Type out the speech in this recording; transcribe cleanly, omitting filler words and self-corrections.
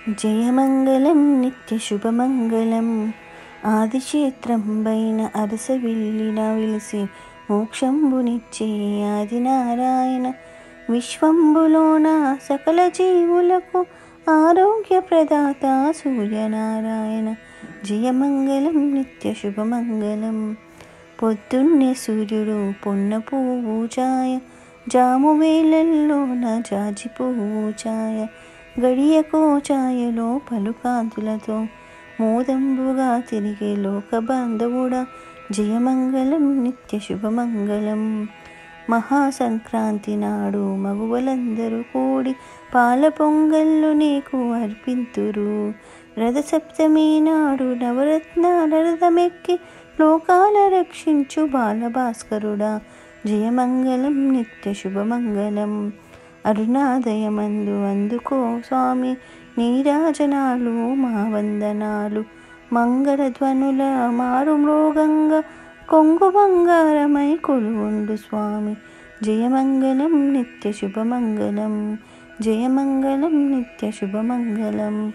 జయమంగళం నిత్యశుభమంగళం. ఆదిక్షేత్రంబైన అరసవిల్లిన విలిసి మోక్షంబునిచ్చే ఆదినారాయణ. విశ్వంబులోన సకల జీవులకు ఆరోగ్యప్రదాత సూర్యనారాయణ. జయమంగళం నిత్యశుభమంగళం. పొద్దున్నే సూర్యుడు పొన్న పువ్వు ఛాయ, జామువేళల్లోన జాజి పువ్వు ఛాయ, గడియకో ఛాయలో పలుకాంతులతో మోదంబుగా తిరిగే లోకబాంధవుడా. జయమంగళం నిత్యశుభమంగళం. మహాసంక్రాంతి నాడు మగువలందరూ కూడి పాల పొంగళ్ళు నీకు అర్పింతురు. రథసప్తమి నాడు నవరత్నాల రథమెక్కి లోకాల రక్షించు బాలభాస్కరుడా. జయమంగళం నిత్యశుభమంగళం. అరుణాదయమందు అందుకో స్వామి నీరాజనాలు మా వందనాలు. మంగళధ్వనుల మారు మృగంగా కొంగు బంగారమై కొలువుండు స్వామి. జయమంగళం నిత్యశుభమంగళం. జయమంగళం నిత్యశుభమంగళం.